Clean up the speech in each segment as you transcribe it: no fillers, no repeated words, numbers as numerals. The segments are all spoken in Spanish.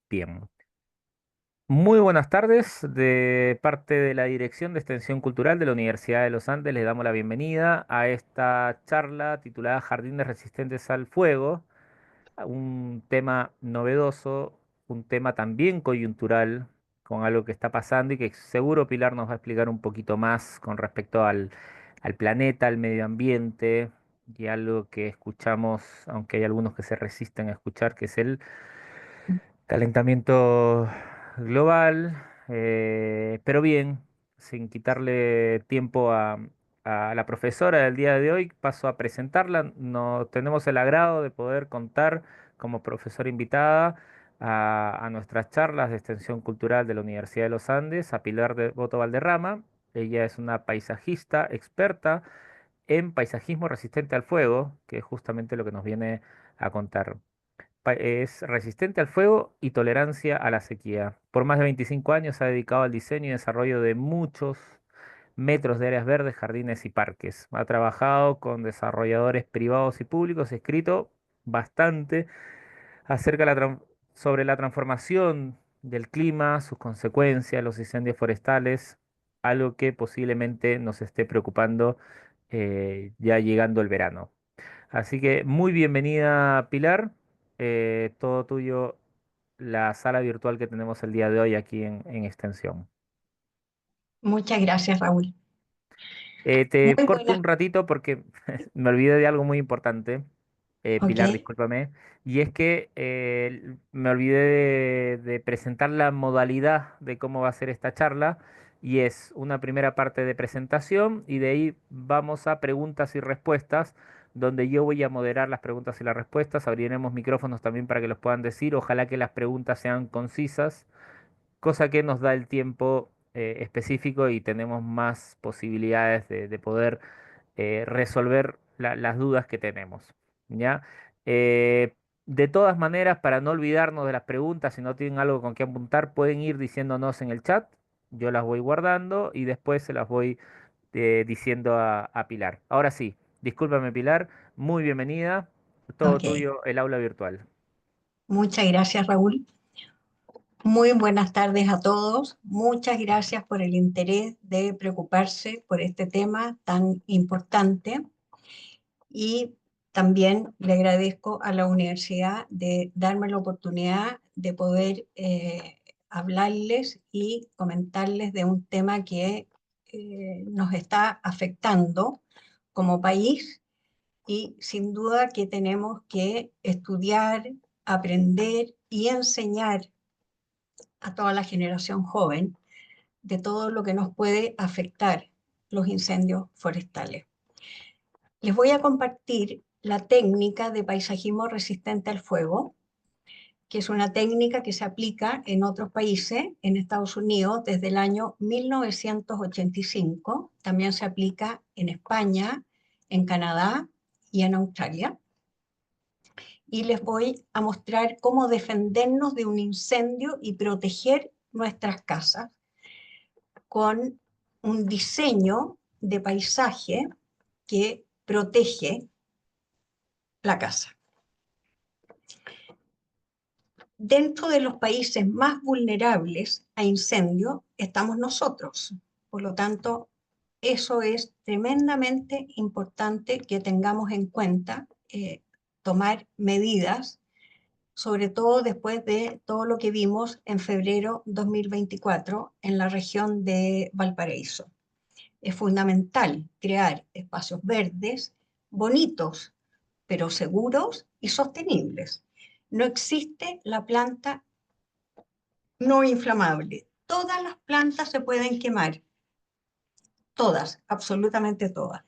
Bien. Muy buenas tardes. De parte de la Dirección de Extensión Cultural de la Universidad de los Andes, les damos la bienvenida a esta charla titulada Jardines Resistentes al Fuego, un tema novedoso, un tema también coyuntural, con algo que está pasando y que seguro Pilar nos va a explicar un poquito más con respecto al planeta, al medio ambiente y algo que escuchamos, aunque hay algunos que se resisten a escuchar, que es el calentamiento global, pero bien, sin quitarle tiempo a la profesora del día de hoy, paso a presentarla. Nos tenemos el agrado de poder contar como profesora invitada a nuestras charlas de extensión cultural de la Universidad de los Andes, a Pilar de Boto Valderrama. Ella es una paisajista experta en paisajismo resistente al fuego, que es justamente lo que nos viene a contar. Es resistente al fuego y tolerancia a la sequía. Por más de 25 años se ha dedicado al diseño y desarrollo de muchos metros de áreas verdes, jardines y parques. Ha trabajado con desarrolladores privados y públicos, escrito bastante acerca de sobre la transformación del clima, sus consecuencias, los incendios forestales, algo que posiblemente nos esté preocupando ya llegando el verano. Así que muy bienvenida, Pilar. Todo tuyo la sala virtual que tenemos el día de hoy aquí en Extensión. Muchas gracias, Raúl. Te Muy corto buenas, un ratito porque me olvidé de algo muy importante. ok. Pilar, discúlpame. Y es que me olvidé de presentar la modalidad de cómo va a ser esta charla. Y es una primera parte de presentación y de ahí vamos a preguntas y respuestas, donde yo voy a moderar las preguntas y las respuestas. Abriremos micrófonos también para que los puedan decir. Ojalá que las preguntas sean concisas, cosa que nos da el tiempo específico y tenemos más posibilidades de poder resolver las dudas que tenemos. ¿Ya? Eh, de todas maneras, para no olvidarnos de las preguntas, si no tienen algo con qué apuntar, pueden ir diciéndonos en el chat. Yo las voy guardando y después se las voy diciendo a Pilar. Ahora sí, discúlpame Pilar, muy bienvenida. Todo Ok. tuyo, el aula virtual. Muchas gracias, Raúl. Muy buenas tardes a todos. Muchas gracias por el interés de preocuparse por este tema tan importante. Y también le agradezco a la universidad de darme la oportunidad de poder hablarles y comentarles de un tema que nos está afectando como país y sin duda que tenemos que estudiar, aprender y enseñar a toda la generación joven de todo lo que nos puede afectar los incendios forestales. Les voy a compartir la técnica de paisajismo resistente al fuego, que es una técnica que se aplica en otros países, en Estados Unidos, desde el año 1985. También se aplica en España, en Canadá y en Australia. Y les voy a mostrar cómo defendernos de un incendio y proteger nuestras casas con un diseño de paisaje que protege la casa. Dentro de los países más vulnerables a incendio estamos nosotros. Por lo tanto, eso es tremendamente importante que tengamos en cuenta, tomar medidas, sobre todo después de todo lo que vimos en febrero 2024 en la región de Valparaíso. Es fundamental crear espacios verdes, bonitos, pero seguros y sostenibles. No existe la planta no inflamable. Todas las plantas se pueden quemar, todas, absolutamente todas.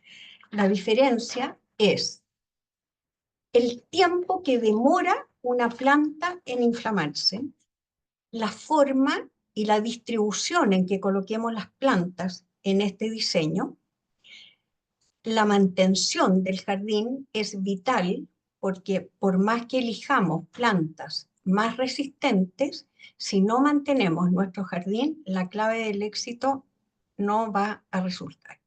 La diferencia es el tiempo que demora una planta en inflamarse, la forma y la distribución en que coloquemos las plantas en este diseño. La mantención del jardín es vital porque por más que elijamos plantas más resistentes, si no mantenemos nuestro jardín, la clave del éxito no va a resultar.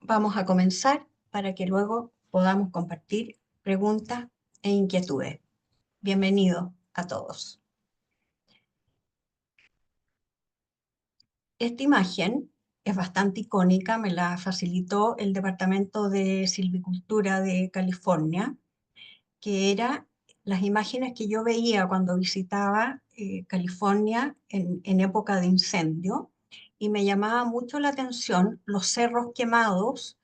Vamos a comenzar para que luego podamos compartir preguntas e inquietudes. Bienvenido. a todos. Esta imagen es bastante icónica, me la facilitó el Departamento de Silvicultura de California, que era las imágenes que yo veía cuando visitaba California en época de incendio, y me llamaba mucho la atención los cerros quemados,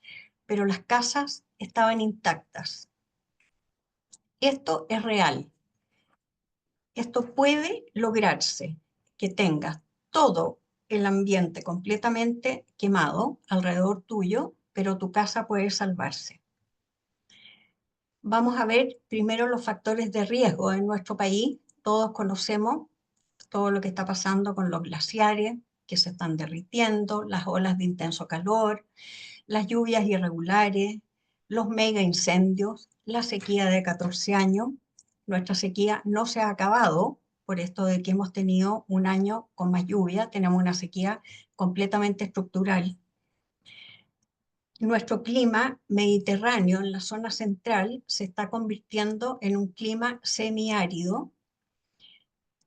pero las casas estaban intactas. Esto es real. Esto puede lograrse, que tengas todo el ambiente completamente quemado alrededor tuyo, pero tu casa puede salvarse. Vamos a ver primero los factores de riesgo en nuestro país. Todos conocemos todo lo que está pasando con los glaciares que se están derritiendo, las olas de intenso calor, las lluvias irregulares, los mega incendios, la sequía de 14 años. Nuestra sequía no se ha acabado por esto de que hemos tenido un año con más lluvia, tenemos una sequía completamente estructural. Nuestro clima mediterráneo en la zona central se está convirtiendo en un clima semiárido.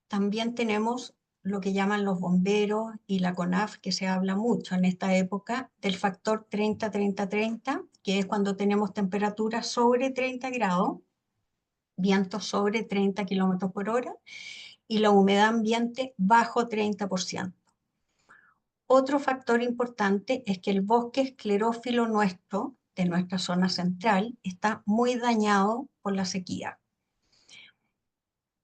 También tenemos lo que llaman los bomberos y la CONAF, que se habla mucho en esta época, del factor 30-30-30, que es cuando tenemos temperaturas sobre 30 grados, vientos sobre 30 kilómetros por hora y la humedad ambiente bajo 30%. Otro factor importante es que el bosque esclerófilo nuestro, de nuestra zona central, está muy dañado por la sequía.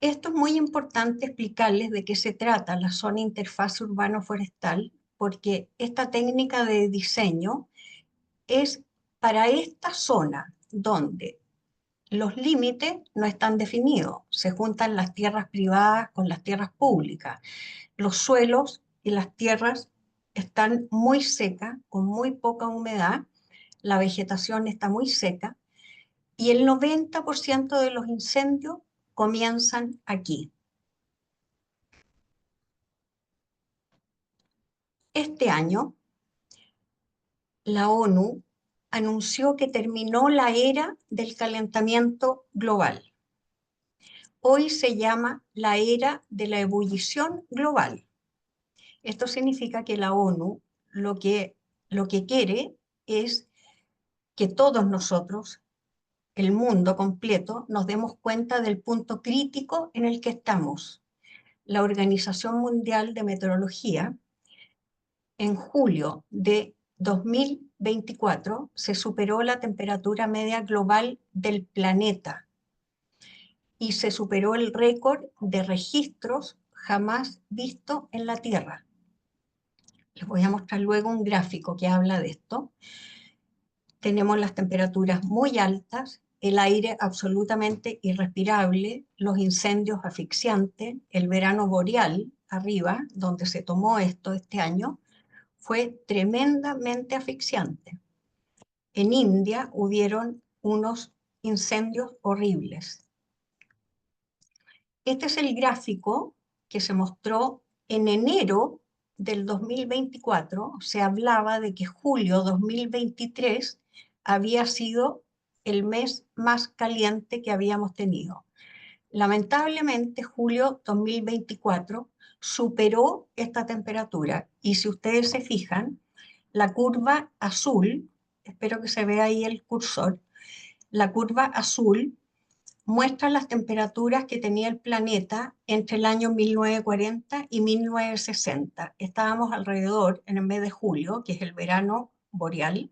Esto es muy importante explicarles de qué se trata la zona interfaz urbano-forestal, porque esta técnica de diseño es para esta zona donde los límites no están definidos, se juntan las tierras privadas con las tierras públicas, los suelos y las tierras están muy secas, con muy poca humedad, la vegetación está muy seca y el 90% de los incendios comienzan aquí. Este año, la ONU anunció que terminó la era del calentamiento global. Hoy se llama la era de la ebullición global. Esto significa que la ONU lo que quiere es que todos nosotros, el mundo completo, nos demos cuenta del punto crítico en el que estamos. La Organización Mundial de Meteorología, en julio de 2024, se superó la temperatura media global del planeta y se superó el récord de registros jamás visto en la Tierra. Les voy a mostrar luego un gráfico que habla de esto. Tenemos las temperaturas muy altas, el aire absolutamente irrespirable, los incendios asfixiantes, el verano boreal arriba, donde se tomó esto este año, fue tremendamente asfixiante. En India hubieron unos incendios horribles. Este es el gráfico que se mostró en enero del 2024. Se hablaba de que julio 2023 había sido el mes más caliente que habíamos tenido. Lamentablemente, julio 2024 superó esta temperatura y si ustedes se fijan, la curva azul, espero que se vea ahí el cursor, la curva azul muestra las temperaturas que tenía el planeta entre el año 1940 y 1960. Estábamos alrededor, en el mes de julio, que es el verano boreal,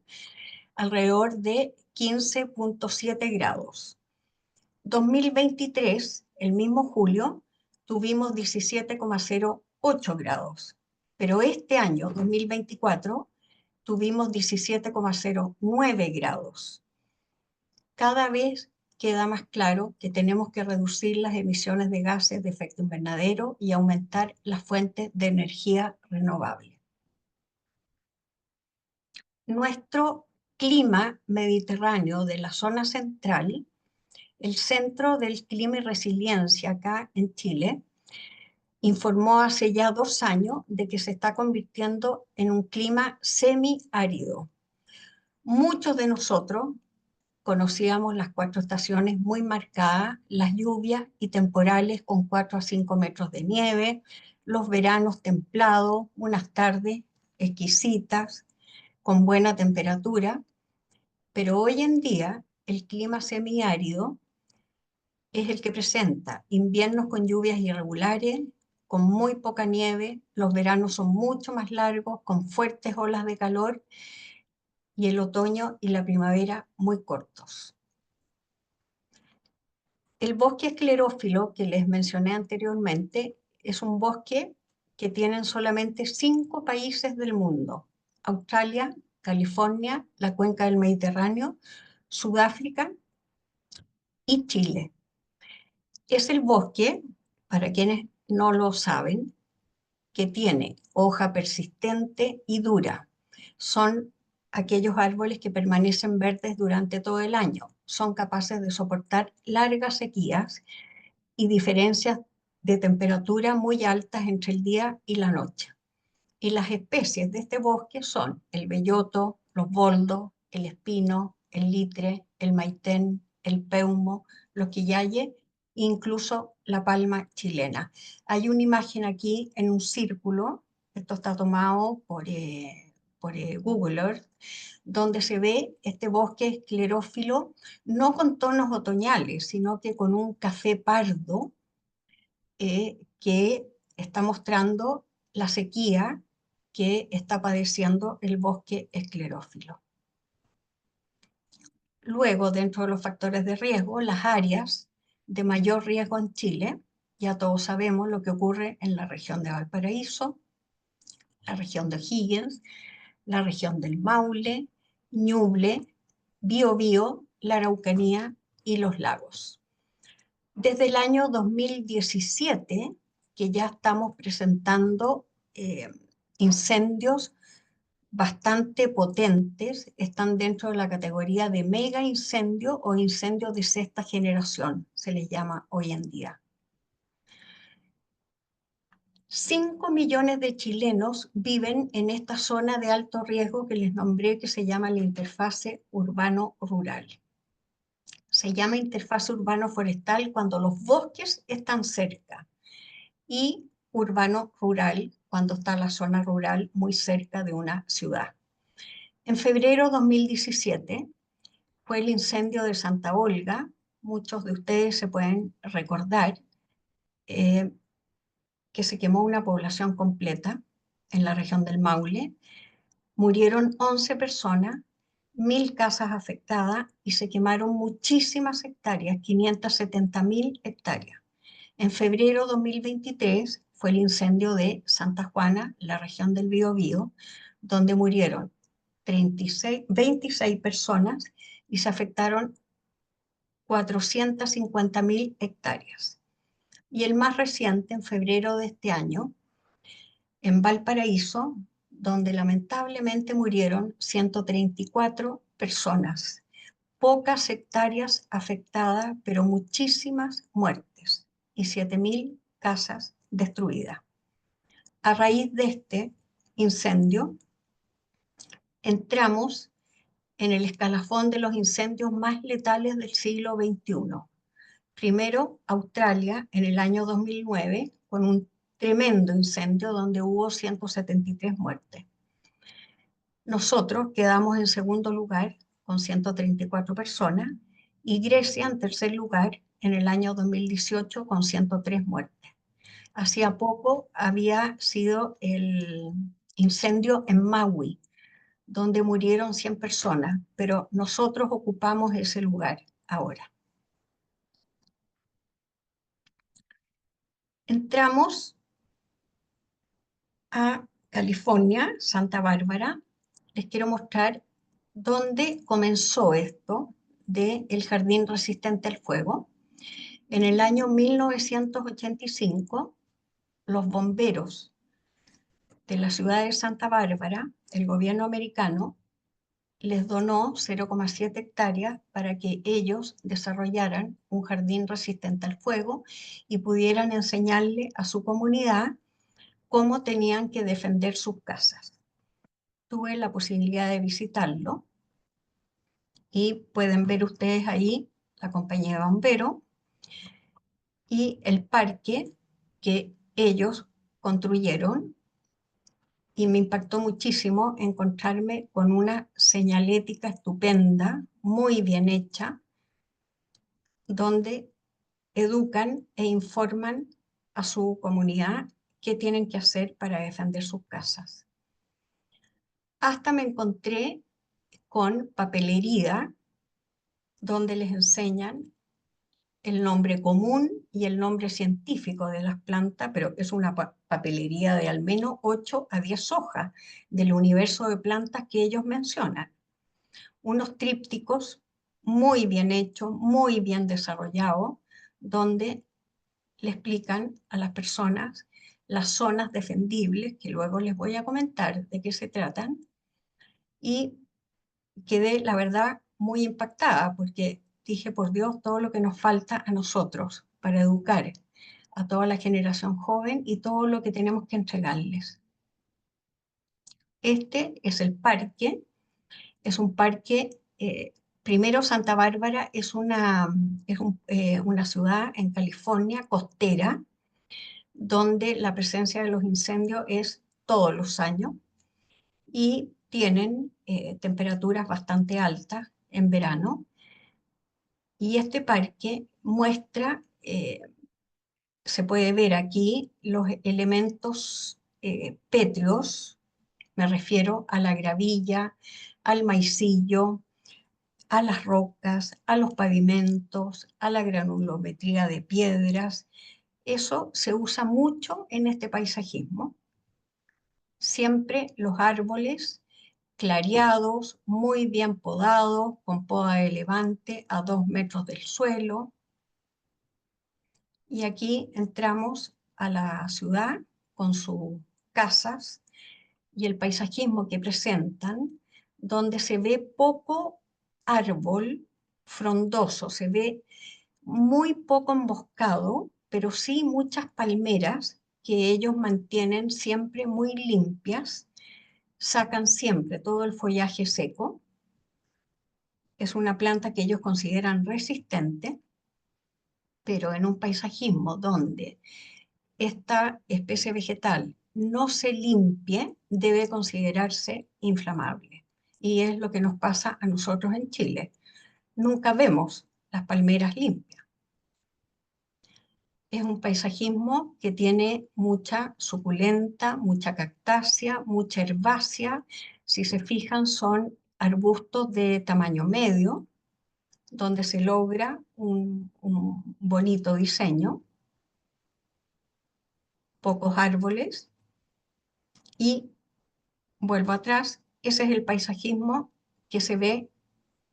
alrededor de 15.7 grados. 2023, el mismo julio, tuvimos 17,08 grados, pero este año, 2024, tuvimos 17,09 grados. Cada vez queda más claro que tenemos que reducir las emisiones de gases de efecto invernadero y aumentar las fuentes de energía renovable. Nuestro clima mediterráneo de la zona central, el Centro del Clima y Resiliencia acá en Chile, informó hace ya 2 años de que se está convirtiendo en un clima semiárido. Muchos de nosotros conocíamos las 4 estaciones muy marcadas, las lluvias y temporales con 4 a 5 metros de nieve, los veranos templados, unas tardes exquisitas, con buena temperatura, pero hoy en día el clima semiárido es el que presenta inviernos con lluvias irregulares, con muy poca nieve, los veranos son mucho más largos, con fuertes olas de calor, y el otoño y la primavera muy cortos. El bosque esclerófilo que les mencioné anteriormente es un bosque que tienen solamente 5 países del mundo: Australia, California, la cuenca del Mediterráneo, Sudáfrica y Chile. Es el bosque, para quienes no lo saben, que tiene hoja persistente y dura. Son aquellos árboles que permanecen verdes durante todo el año. Son capaces de soportar largas sequías y diferencias de temperatura muy altas entre el día y la noche. Y las especies de este bosque son el belloto, los boldos, el espino, el litre, el maitén, el peumo, los quillaye, incluso la palma chilena. Hay una imagen aquí en un círculo, esto está tomado por Google Earth, donde se ve este bosque esclerófilo no con tonos otoñales, sino que con un café pardo que está mostrando la sequía que está padeciendo el bosque esclerófilo. Luego, dentro de los factores de riesgo, las áreas de mayor riesgo en Chile, ya todos sabemos lo que ocurre en la región de Valparaíso, la región de O'Higgins, la región del Maule, Ñuble, Biobío, la Araucanía y los lagos. Desde el año 2017, que ya estamos presentando eh, incendios bastante potentes, están dentro de la categoría de mega incendio o incendios de sexta generación, se les llama hoy en día. 5 millones de chilenos viven en esta zona de alto riesgo que les nombré, que se llama la interfase urbano-rural. Se llama interfase urbano-forestal cuando los bosques están cerca, y urbano-rural cuando está la zona rural muy cerca de una ciudad. En febrero de 2017 fue el incendio de Santa Olga. Muchos de ustedes se pueden recordar eh, que se quemó una población completa en la región del Maule. Murieron 11 personas, 1.000 casas afectadas y se quemaron muchísimas hectáreas, 570.000 hectáreas. En febrero de 2023 fue el incendio de Santa Juana, la región del Biobío, donde murieron 26 personas y se afectaron 450.000 hectáreas. Y el más reciente, en febrero de este año, en Valparaíso, donde lamentablemente murieron 134 personas. Pocas hectáreas afectadas, pero muchísimas muertes y 7.000 casas destruidas. A raíz de este incendio, entramos en el escalafón de los incendios más letales del siglo XXI. Primero, Australia, en el año 2009, con un tremendo incendio donde hubo 173 muertes. Nosotros quedamos en segundo lugar con 134 personas y Grecia en tercer lugar en el año 2018 con 103 muertes. Hacía poco había sido el incendio en Maui, donde murieron 100 personas, pero nosotros ocupamos ese lugar ahora. Entramos a California, Santa Bárbara. Les quiero mostrar dónde comenzó esto del jardín resistente al fuego. En el año 1985, los bomberos de la ciudad de Santa Bárbara, el gobierno americano, les donó 0,7 hectáreas para que ellos desarrollaran un jardín resistente al fuego y pudieran enseñarle a su comunidad cómo tenían que defender sus casas. Tuve la posibilidad de visitarlo y pueden ver ustedes ahí la compañía de bomberos y el parque que ellos construyeron, y me impactó muchísimo encontrarme con una señalética estupenda, muy bien hecha, donde educan e informan a su comunidad qué tienen que hacer para defender sus casas. Hasta me encontré con papelería donde les enseñan el nombre común y el nombre científico de las plantas, pero es una papelería de al menos 8 a 10 hojas del universo de plantas que ellos mencionan. Unos trípticos muy bien hechos, muy bien desarrollados, donde le explican a las personas las zonas defendibles, que luego les voy a comentar de qué se tratan, y quedé, la verdad, muy impactada porque dije, por Dios, todo lo que nos falta a nosotros para educar a toda la generación joven y todo lo que tenemos que entregarles. Este es el parque, es un parque, primero Santa Bárbara es una ciudad en California costera, donde la presencia de los incendios es todos los años y tienen temperaturas bastante altas en verano. Y este parque muestra, se puede ver aquí, los elementos pétreos, me refiero a la gravilla, al maicillo, a las rocas, a los pavimentos, a la granulometría de piedras. Eso se usa mucho en este paisajismo. Siempre los árboles clareados, muy bien podados, con poda de levante a 2 metros del suelo. Y aquí entramos a la ciudad con sus casas y el paisajismo que presentan, donde se ve poco árbol frondoso, se ve muy poco emboscado, pero sí muchas palmeras que ellos mantienen siempre muy limpias, sacan siempre todo el follaje seco. Es una planta que ellos consideran resistente, pero en un paisajismo donde esta especie vegetal no se limpie, debe considerarse inflamable. Y es lo que nos pasa a nosotros en Chile. Nunca vemos las palmeras limpias. Es un paisajismo que tiene mucha suculenta, mucha cactácea, mucha herbácea. Si se fijan, son arbustos de tamaño medio, donde se logra un bonito diseño, pocos árboles, y vuelvo atrás, ese es el paisajismo que se ve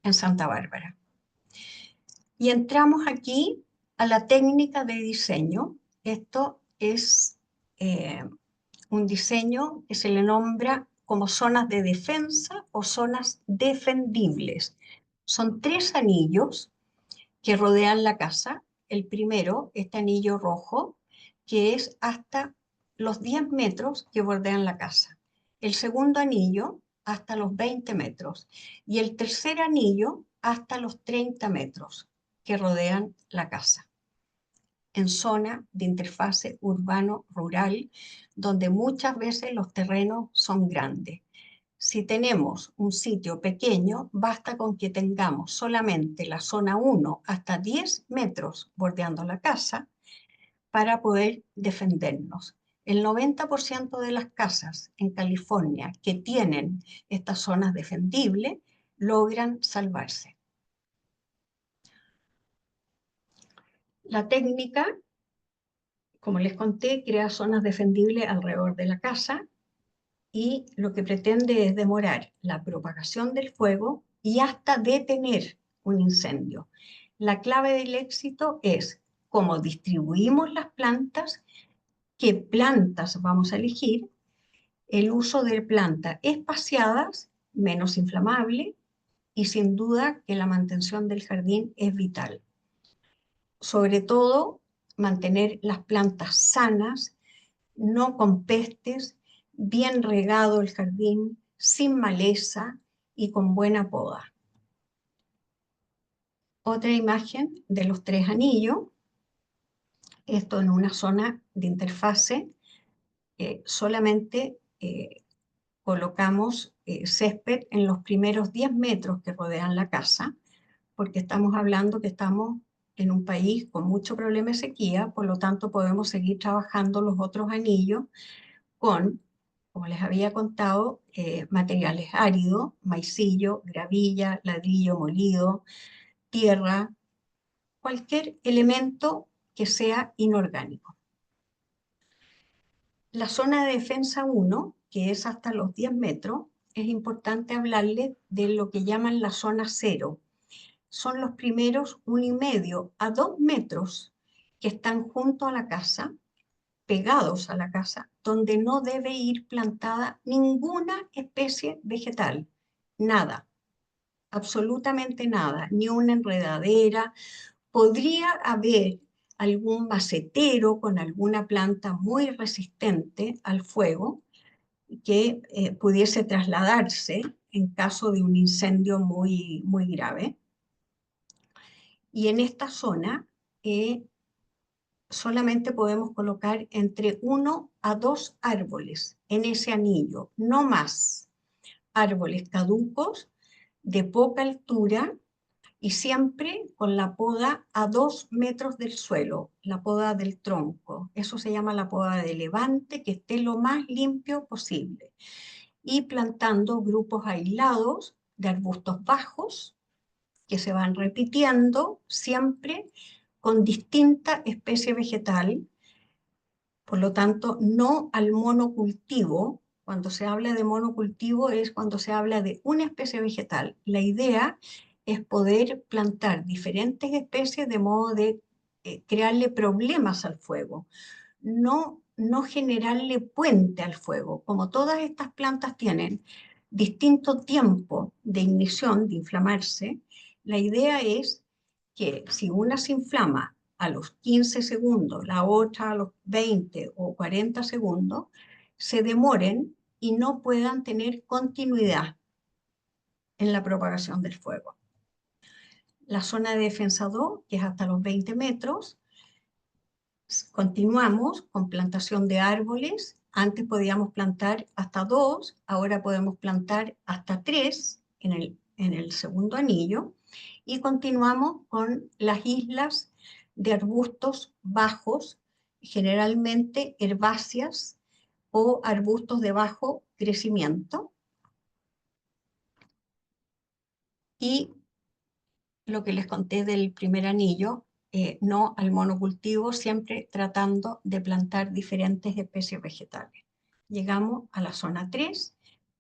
en Santa Bárbara. Y entramos aquí a la técnica de diseño. Esto es un diseño que se le nombra como zonas de defensa o zonas defendibles. Son 3 anillos que rodean la casa. El primero, este anillo rojo, que es hasta los 10 metros que bordean la casa. El segundo anillo, hasta los 20 metros. Y el tercer anillo, hasta los 30 metros que rodean la casa. En zona de interfase urbano-rural, donde muchas veces los terrenos son grandes. Si tenemos un sitio pequeño, basta con que tengamos solamente la zona 1 hasta 10 metros bordeando la casa para poder defendernos. El 90% de las casas en California que tienen estas zonas defendibles logran salvarse. La técnica, como les conté, crea zonas defendibles alrededor de la casa y lo que pretende es demorar la propagación del fuego y hasta detener un incendio. La clave del éxito es cómo distribuimos las plantas, qué plantas vamos a elegir, el uso de plantas espaciadas, menos inflamable, y sin duda que la mantención del jardín es vital. Sobre todo, mantener las plantas sanas, no con pestes, bien regado el jardín, sin maleza y con buena poda. Otra imagen de los tres anillos, esto en una zona de interfase, solamente colocamos césped en los primeros 10 metros que rodean la casa, porque estamos hablando que estamos en un país con mucho problema de sequía, por lo tanto podemos seguir trabajando los otros anillos con, como les había contado, materiales áridos, maicillo, gravilla, ladrillo molido, tierra, cualquier elemento que sea inorgánico. La zona de defensa 1, que es hasta los 10 metros, es importante hablarles de lo que llaman la zona 0. Son los primeros 1,5 a 2 metros que están junto a la casa, pegados a la casa, donde no debe ir plantada ninguna especie vegetal, nada, absolutamente nada, ni una enredadera. Podría haber algún macetero con alguna planta muy resistente al fuego que pudiese trasladarse en caso de un incendio muy, muy grave. Y en esta zona solamente podemos colocar entre 1 a 2 árboles en ese anillo, no más. Árboles caducos, de poca altura, y siempre con la poda a 2 metros del suelo, la poda del tronco. Eso se llama la poda de levante, que esté lo más limpio posible. Y plantando grupos aislados de arbustos bajos que se van repitiendo siempre con distinta especie vegetal. Por lo tanto, no al monocultivo. Cuando se habla de monocultivo es cuando se habla de una especie vegetal. La idea es poder plantar diferentes especies de modo de crearle problemas al fuego, no generarle puente al fuego. Como todas estas plantas tienen distinto tiempo de ignición, de inflamarse, la idea es que si una se inflama a los 15 segundos, la otra a los 20 o 40 segundos, se demoren y no puedan tener continuidad en la propagación del fuego. La zona de defensa 2, que es hasta los 20 metros, continuamos con plantación de árboles. Antes podíamos plantar hasta 2, ahora podemos plantar hasta 3 en el segundo anillo. Y continuamos con las islas de arbustos bajos, generalmente herbáceas o arbustos de bajo crecimiento. Y lo que les conté del primer anillo, no al monocultivo, siempre tratando de plantar diferentes especies vegetales. Llegamos a la zona 3,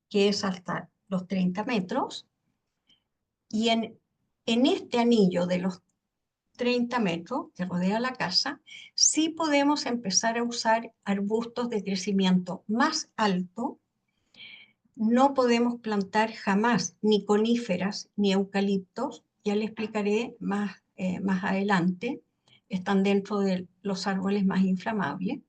que es hasta los 30 metros, y en este anillo de los 30 metros que rodea la casa, sí podemos empezar a usar arbustos de crecimiento más alto. No podemos plantar jamás ni coníferas ni eucaliptos, ya le explicaré más adelante, están dentro de los árboles más inflamables.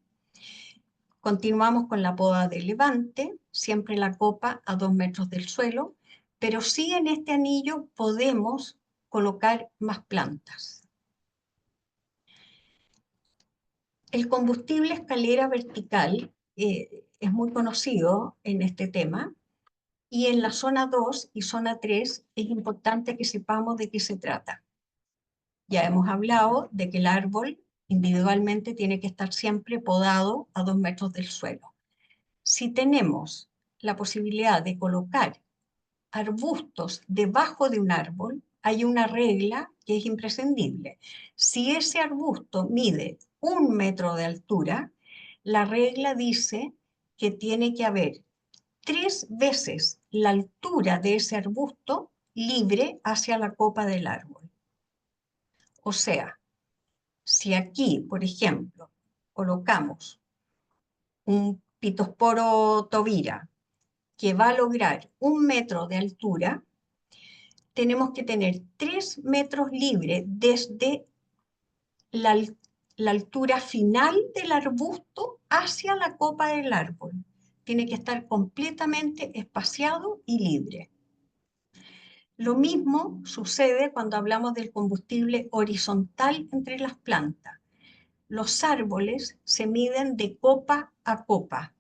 Continuamos con la poda de levante, siempre la copa a 2 metros del suelo, pero sí en este anillo podemos colocar más plantas. El combustible escalera vertical es muy conocido en este tema. Y en la zona 2 y zona 3 es importante que sepamos de qué se trata. Ya hemos hablado de que el árbol individualmente tiene que estar siempre podado a 2 metros del suelo. Si tenemos la posibilidad de colocar arbustos debajo de un árbol, hay una regla que es imprescindible. Si ese arbusto mide 1 metro de altura, la regla dice que tiene que haber 3 veces la altura de ese arbusto libre hacia la copa del árbol. O sea, si aquí, por ejemplo, colocamos un Pittosporum tobira que va a lograr 1 metro de altura, tenemos que tener 3 metros libres desde la, la altura final del arbusto hacia la copa del árbol. Tiene que estar completamente espaciado y libre. Lo mismo sucede cuando hablamos del combustible horizontal entre las plantas. Los árboles se miden de copa a copa.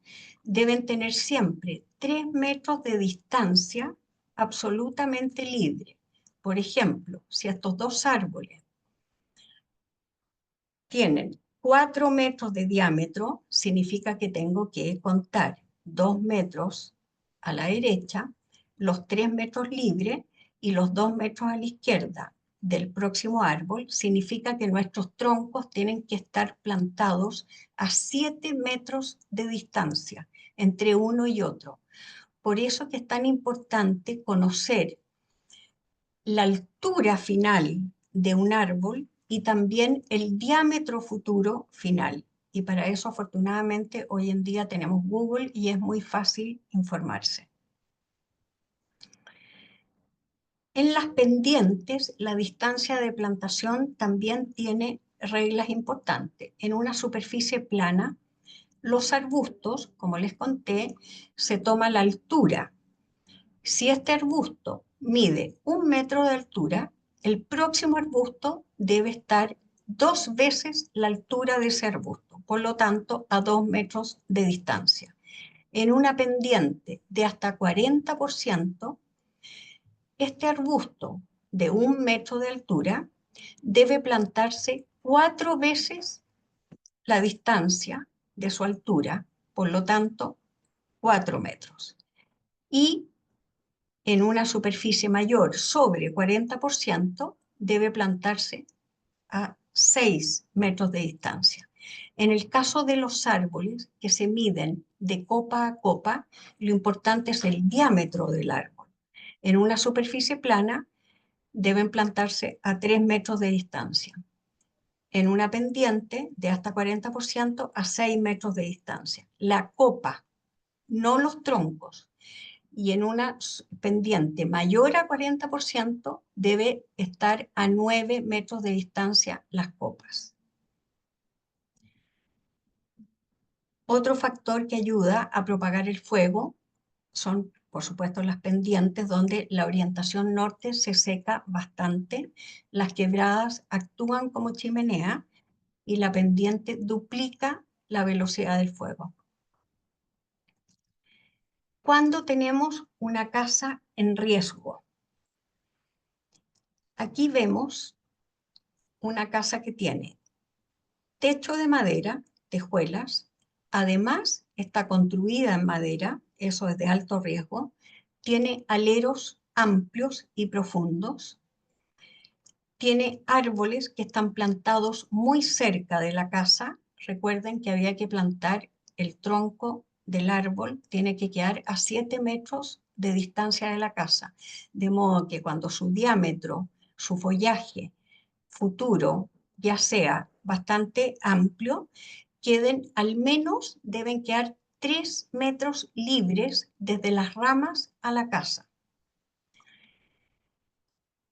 Deben tener siempre 3 metros de distancia absolutamente libre. Por ejemplo, si estos dos árboles tienen 4 metros de diámetro, significa que tengo que contar 2 metros a la derecha, los 3 metros libres y los 2 metros a la izquierda del próximo árbol. Significa que nuestros troncos tienen que estar plantados a 7 metros de distancia entre uno y otro. Por eso que es tan importante conocer la altura final de un árbol y también el diámetro futuro final. Y para eso, afortunadamente, hoy en día tenemos Google y es muy fácil informarse. En las pendientes, la distancia de plantación también tiene reglas importantes. En una superficie plana, los arbustos, como les conté, se toma la altura. Si este arbusto mide 1 metro de altura, el próximo arbusto debe estar 2 veces la altura de ese arbusto, por lo tanto, a 2 metros de distancia. En una pendiente de hasta 40%, este arbusto de 1 metro de altura debe plantarse 4 veces la distancia de su altura, por lo tanto, 4 metros. Y en una superficie mayor sobre 40% debe plantarse a 6 metros de distancia. En el caso de los árboles que se miden de copa a copa, lo importante es el diámetro del árbol. En una superficie plana deben plantarse a 3 metros de distancia. En una pendiente de hasta 40% a 6 metros de distancia. La copa, no los troncos. Y en una pendiente mayor a 40% debe estar a 9 metros de distancia las copas. Otro factor que ayuda a propagar el fuego son, por supuesto, las pendientes donde la orientación norte se seca bastante, las quebradas actúan como chimenea y la pendiente duplica la velocidad del fuego. Cuando tenemos una casa en riesgo, aquí vemos una casa que tiene techo de madera, tejuelas, además está construida en madera, eso es de alto riesgo, tiene aleros amplios y profundos, tiene árboles que están plantados muy cerca de la casa. Recuerden que había que plantar el tronco del árbol, tiene que quedar a 7 metros de distancia de la casa, de modo que cuando su diámetro, su follaje futuro, ya sea bastante amplio, queden al menos, deben quedar 3 metros libres desde las ramas a la casa.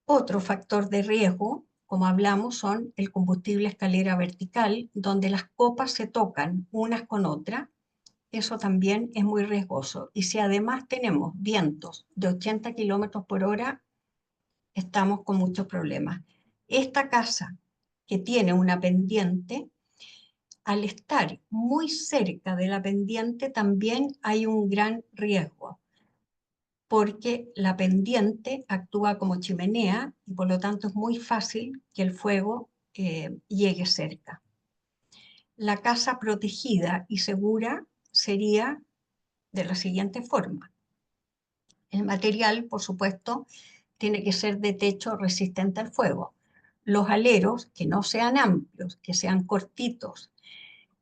Otro factor de riesgo, como hablamos, son el combustible escalera vertical, donde las copas se tocan unas con otras. Eso también es muy riesgoso. Y si además tenemos vientos de 80 kilómetros por hora, estamos con muchos problemas. Esta casa que tiene una pendiente, al estar muy cerca de la pendiente también hay un gran riesgo, porque la pendiente actúa como chimenea y por lo tanto es muy fácil que el fuego llegue cerca. La casa protegida y segura sería de la siguiente forma. El material, por supuesto, tiene que ser de techo resistente al fuego. Los aleros, que no sean amplios, que sean cortitos.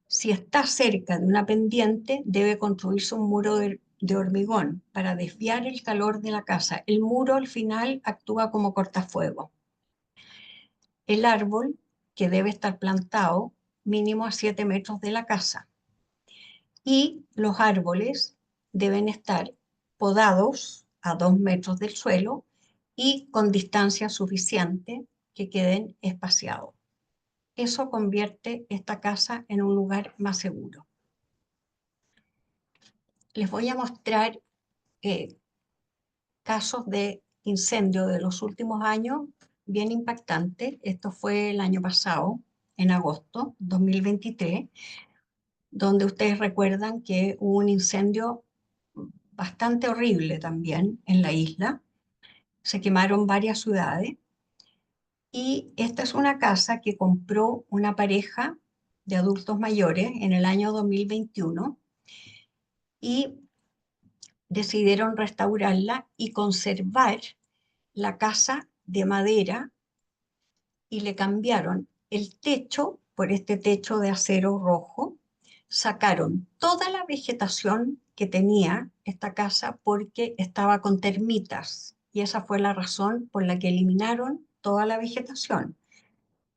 Si está cerca de una pendiente, debe construirse un muro de hormigón para desviar el calor de la casa. El muro al final actúa como cortafuego. El árbol, que debe estar plantado mínimo a 7 metros de la casa. Y los árboles deben estar podados a 2 metros del suelo y con distancia suficiente que queden espaciados. Eso convierte esta casa en un lugar más seguro. Les voy a mostrar casos de incendio de los últimos años bien impactante. Esto fue el año pasado, en agosto 2023, donde ustedes recuerdan que hubo un incendio bastante horrible también en la isla. Se quemaron varias ciudades y esta es una casa que compró una pareja de adultos mayores en el año 2021 y decidieron restaurarla y conservar la casa de madera y le cambiaron el techo por este techo de acero rojo. Sacaron toda la vegetación que tenía esta casa porque estaba con termitas y esa fue la razón por la que eliminaron toda la vegetación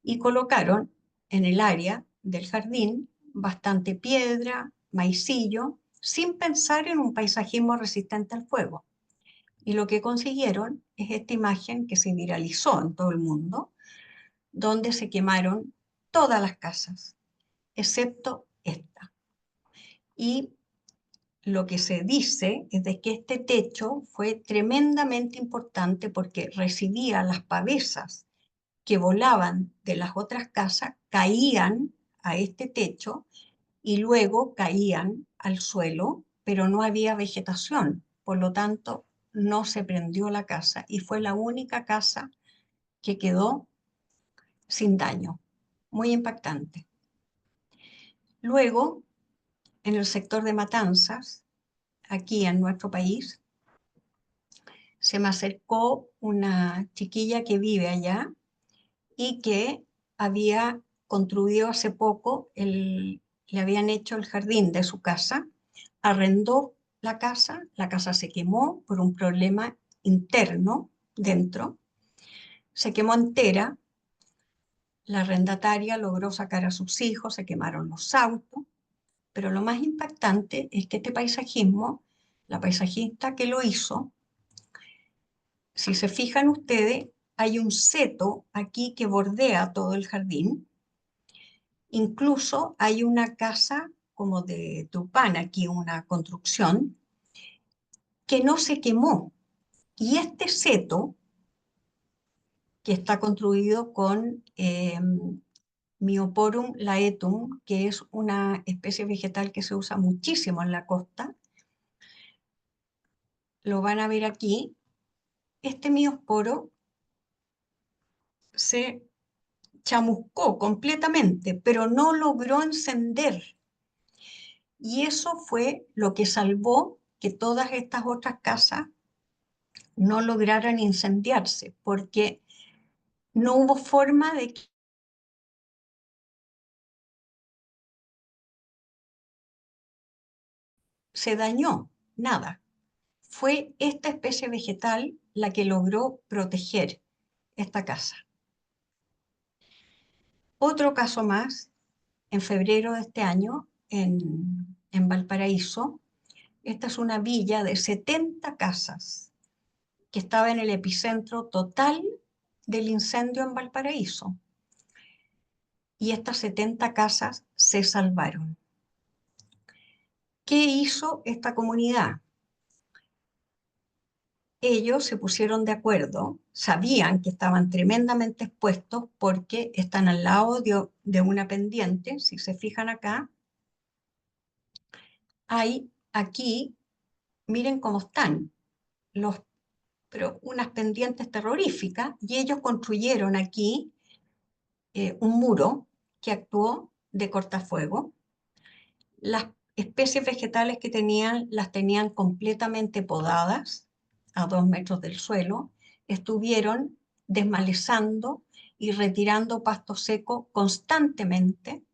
y colocaron en el área del jardín bastante piedra, maicillo, sin pensar en un paisajismo resistente al fuego. Y lo que consiguieron es esta imagen que se viralizó en todo el mundo, donde se quemaron todas las casas, excepto esta. Y lo que se dice es de que este techo fue tremendamente importante porque recibía las pavesas que volaban de las otras casas, caían a este techo y luego caían al suelo, pero no había vegetación. Por lo tanto, no se prendió la casa y fue la única casa que quedó sin daño. Muy impactante. Luego, en el sector de Matanzas, aquí en nuestro país, se me acercó una chiquilla que vive allá y que había construido hace poco, le habían hecho el jardín de su casa, arrendó la casa se quemó por un problema interno dentro, se quemó entera, la arrendataria logró sacar a sus hijos, se quemaron los autos, pero lo más impactante es que este paisajismo, la paisajista que lo hizo, si se fijan ustedes, hay un seto aquí que bordea todo el jardín. Incluso hay una casa como de Tupán, aquí una construcción, que no se quemó. Y este seto, que está construido con Myoporum laetum, que es una especie vegetal que se usa muchísimo en la costa, lo van a ver aquí, este miosporo se chamuscó completamente, pero no logró encender. Y eso fue lo que salvó que todas estas otras casas no lograran incendiarse, porque no hubo forma de que se dañó, nada. Fue esta especie vegetal la que logró proteger esta casa. Otro caso más, en febrero de este año, en Valparaíso, esta es una villa de 70 casas que estaba en el epicentro total del incendio en Valparaíso. Y estas 70 casas se salvaron. ¿Qué hizo esta comunidad? Ellos se pusieron de acuerdo, sabían que estaban tremendamente expuestos porque están al lado de una pendiente. Si se fijan acá, hay aquí, miren cómo están, los, pero unas pendientes terroríficas, y ellos construyeron aquí un muro que actuó de cortafuego. Las especies vegetales que tenían las tenían completamente podadas a 2 metros del suelo. Estuvieron desmalezando y retirando pasto seco constantemente.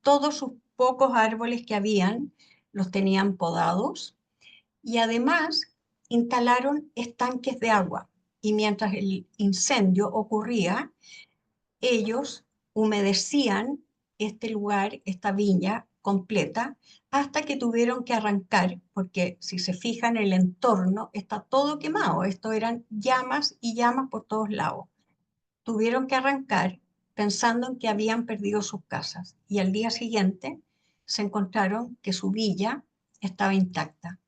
Todos sus pocos árboles que habían los tenían podados y además instalaron estanques de agua. Y mientras el incendio ocurría, ellos humedecían este lugar, esta viña completa, hasta que tuvieron que arrancar, porque si se fijan el entorno está todo quemado, esto eran llamas y llamas por todos lados. Tuvieron que arrancar pensando en que habían perdido sus casas y al día siguiente se encontraron que su villa estaba intacta.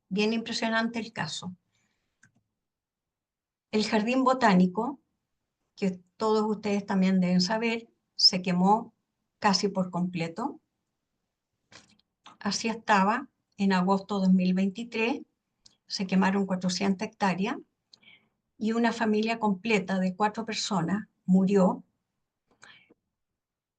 Bien impresionante el caso. El jardín botánico, que todos ustedes también deben saber, se quemó casi por completo. Así estaba en agosto de 2023, se quemaron 400 hectáreas y una familia completa de 4 personas murió.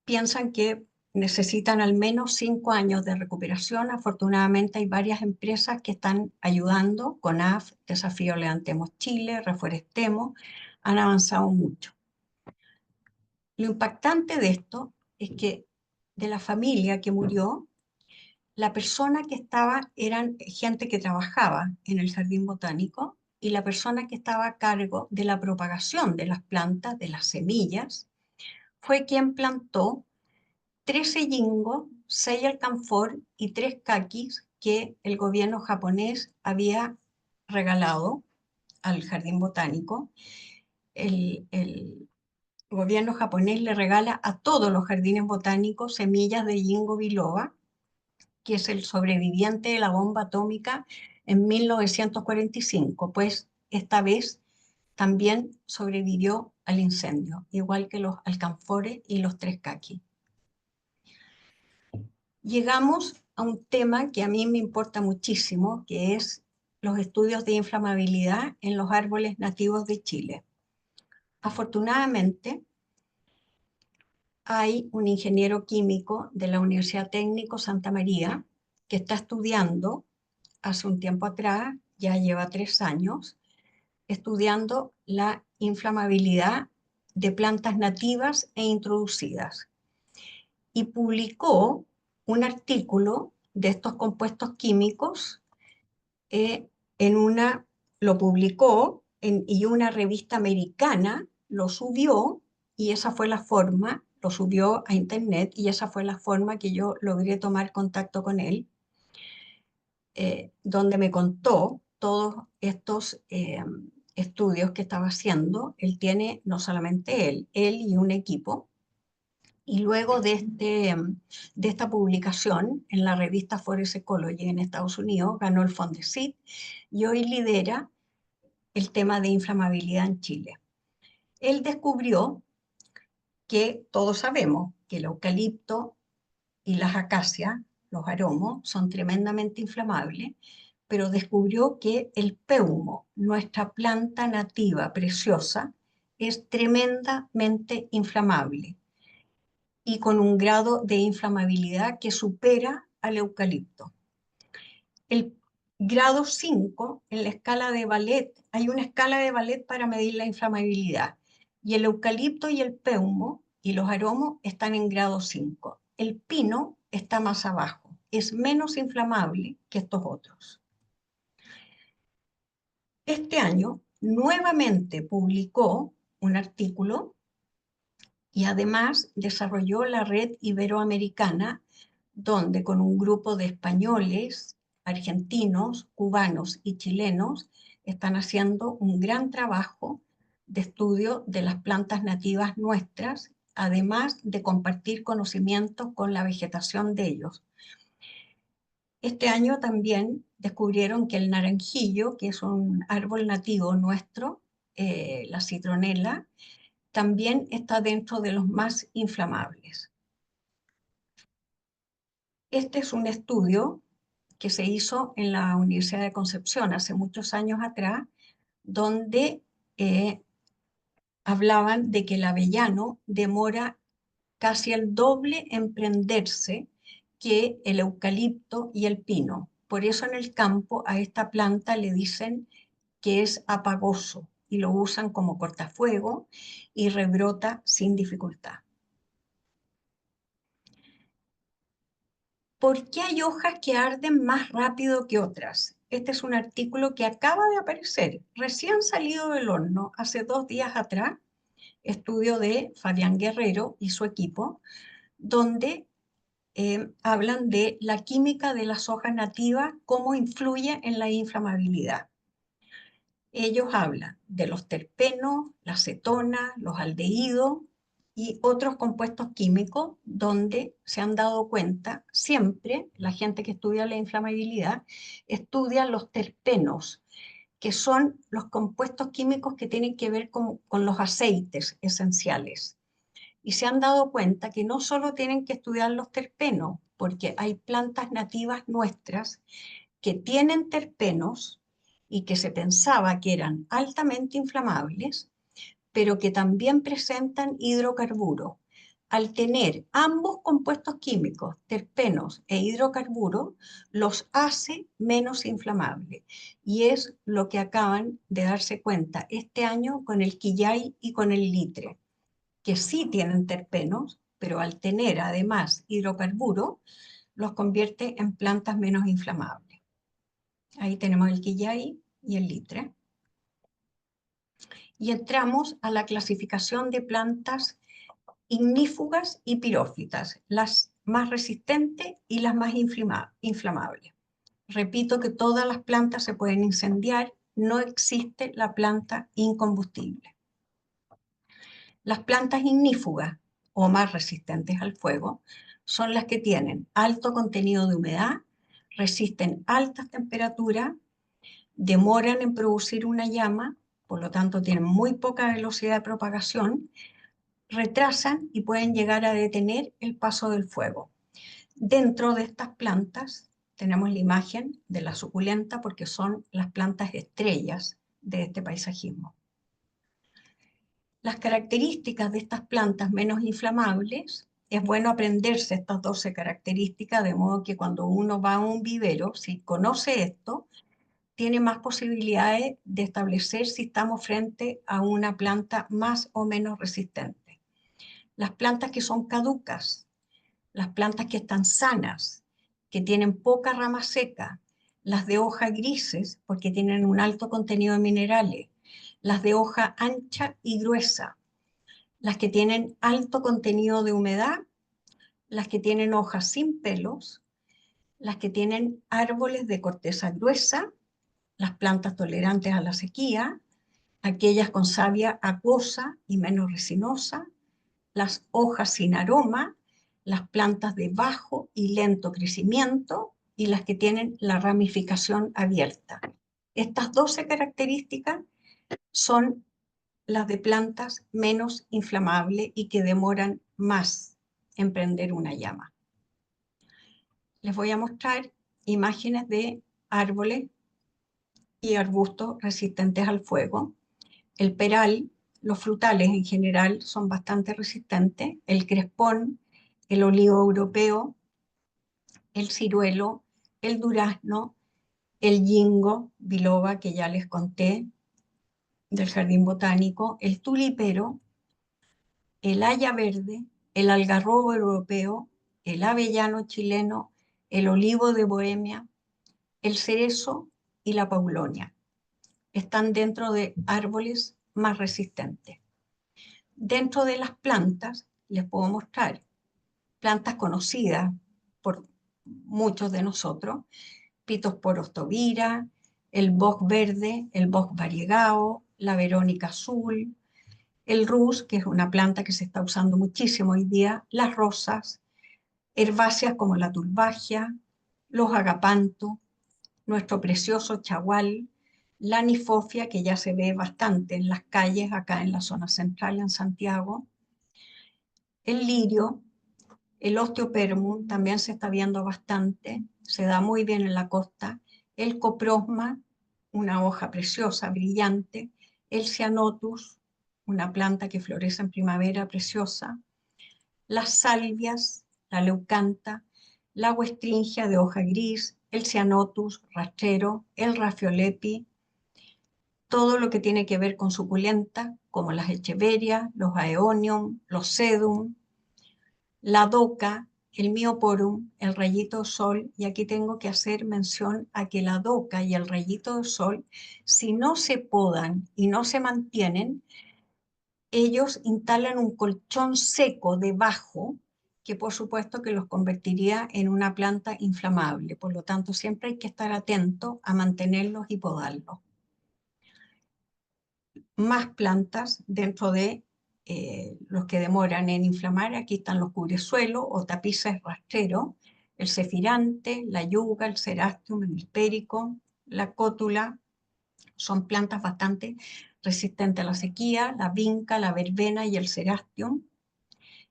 Piensan que necesitan al menos 5 años de recuperación. Afortunadamente hay varias empresas que están ayudando, CONAF, Desafío Levantemos Chile, Reforestemos, han avanzado mucho. Lo impactante de esto es que de la familia que murió, la persona que estaba, eran gente que trabajaba en el jardín botánico, y la persona que estaba a cargo de la propagación de las plantas, de las semillas, fue quien plantó 13 yingos, 6 alcanfor y 3 kakis que el gobierno japonés había regalado al jardín botánico. El gobierno japonés le regala a todos los jardines botánicos semillas de Ginkgo biloba, que es el sobreviviente de la bomba atómica en 1945, pues esta vez también sobrevivió al incendio, igual que los alcanfores y los 3 kakis. Llegamos a un tema que a mí me importa muchísimo, que es los estudios de inflamabilidad en los árboles nativos de Chile. Afortunadamente, hay un ingeniero químico de la Universidad Técnico Santa María que está estudiando, hace un tiempo atrás, ya lleva 3 años, estudiando la inflamabilidad de plantas nativas e introducidas. Y publicó un artículo de estos compuestos químicos, eh, en una, lo publicó y una revista americana lo subió, y esa fue la forma, lo subió a internet, y esa fue la forma que yo logré tomar contacto con él, donde me contó todos estos estudios que estaba haciendo. Él tiene, no solamente él y un equipo, y luego de esta publicación en la revista Forest Ecology en Estados Unidos, ganó el Fondesit y hoy lidera el tema de inflamabilidad en Chile. Él descubrió que todos sabemos que el eucalipto y las acacias, los aromos, son tremendamente inflamables, pero descubrió que el peumo, nuestra planta nativa preciosa, es tremendamente inflamable y con un grado de inflamabilidad que supera al eucalipto. El grado 5 en la escala de Ballet, hay una escala de Ballet para medir la inflamabilidad, y el eucalipto y el peumo y los aromos están en grado 5. El pino está más abajo, es menos inflamable que estos otros. Este año nuevamente publicó un artículo y además desarrolló la red iberoamericana, donde con un grupo de españoles, argentinos, cubanos y chilenos están haciendo un gran trabajo de estudio de las plantas nativas nuestras, además de compartir conocimientos con la vegetación de ellos. Este año también descubrieron que el naranjillo, que es un árbol nativo nuestro, la citronela, también está dentro de los más inflamables. Este es un estudio que se hizo en la Universidad de Concepción hace muchos años atrás, donde hablaban de que el avellano demora casi el doble en prenderse que el eucalipto y el pino. Por eso en el campo a esta planta le dicen que es apagoso y lo usan como cortafuego y rebrota sin dificultad. ¿Por qué hay hojas que arden más rápido que otras? Este es un artículo que acaba de aparecer, recién salido del horno, hace 2 días atrás, estudio de Fabián Guerrero y su equipo, donde hablan de la química de las hojas nativas, cómo influye en la inflamabilidad. Ellos hablan de los terpenos, la acetona, los aldehídos y otros compuestos químicos, donde se han dado cuenta, siempre la gente que estudia la inflamabilidad estudia los terpenos, que son los compuestos químicos que tienen que ver con los aceites esenciales. Y se han dado cuenta que no solo tienen que estudiar los terpenos, porque hay plantas nativas nuestras que tienen terpenos y que se pensaba que eran altamente inflamables, pero que también presentan hidrocarburos. Al tener ambos compuestos químicos, terpenos e hidrocarburos, los hace menos inflamables. Y es lo que acaban de darse cuenta este año con el quillay y con el litre, que sí tienen terpenos, pero al tener además hidrocarburos, los convierte en plantas menos inflamables. Ahí tenemos el quillay y el litre. Y entramos a la clasificación de plantas ignífugas y pirófitas, las más resistentes y las más inflamables. Repito que todas las plantas se pueden incendiar, no existe la planta incombustible. Las plantas ignífugas o más resistentes al fuego son las que tienen alto contenido de humedad, resisten altas temperaturas, demoran en producir una llama, por lo tanto tienen muy poca velocidad de propagación, retrasan y pueden llegar a detener el paso del fuego. Dentro de estas plantas tenemos la imagen de la suculenta porque son las plantas estrellas de este paisajismo. Las características de estas plantas menos inflamables, es bueno aprenderse estas 12 características, de modo que cuando uno va a un vivero, si conoce esto, tiene más posibilidades de establecer si estamos frente a una planta más o menos resistente. Las plantas que son caducas, las plantas que están sanas, que tienen poca rama seca, las de hoja grises, porque tienen un alto contenido de minerales, las de hoja ancha y gruesa, las que tienen alto contenido de humedad, las que tienen hojas sin pelos, las que tienen árboles de corteza gruesa, las plantas tolerantes a la sequía, aquellas con savia acuosa y menos resinosa, las hojas sin aroma, las plantas de bajo y lento crecimiento y las que tienen la ramificación abierta. Estas 12 características son las de plantas menos inflamables y que demoran más en prender una llama. Les voy a mostrar imágenes de árboles y arbustos resistentes al fuego. El peral, los frutales en general son bastante resistentes, el crespón, el olivo europeo, el ciruelo, el durazno, el yingo, biloba, que ya les conté, del jardín botánico, el tulipero, el haya verde, el algarrobo europeo, el avellano chileno, el olivo de Bohemia, el cerezo y la paulonia. Están dentro de árboles más resistentes. Dentro de las plantas, les puedo mostrar plantas conocidas por muchos de nosotros, Pittosporus tobira, el boj verde, el boj variegado, la verónica azul, el rus, que es una planta que se está usando muchísimo hoy día, las rosas, herbáceas como la tulbagia, los agapantos, nuestro precioso chagual, la nifofia, que ya se ve bastante en las calles acá en la zona central en Santiago, el lirio, el osteopermum también se está viendo bastante, se da muy bien en la costa, el coprosma, una hoja preciosa, brillante, el cianotus, una planta que florece en primavera preciosa, las salvias, la leucanta, la huestringia de hoja gris, el cianotus rastrero, el rafiolepi, todo lo que tiene que ver con suculenta, como las echeverias, los aeonium, los sedum, la doca, el mioporum, el rayito de sol, y aquí tengo que hacer mención a que la doca y el rayito de sol, si no se podan y no se mantienen, ellos instalan un colchón seco debajo, que por supuesto que los convertiría en una planta inflamable. Por lo tanto, siempre hay que estar atento a mantenerlos y podarlos. Más plantas dentro de los que demoran en inflamar. Aquí están los cubresuelos o tapices rastreros, el cefirante, la yuga, el cerastium, el hespérico, la cótula, Son plantas bastante resistentes a la sequía, la vinca, la verbena y el cerastium.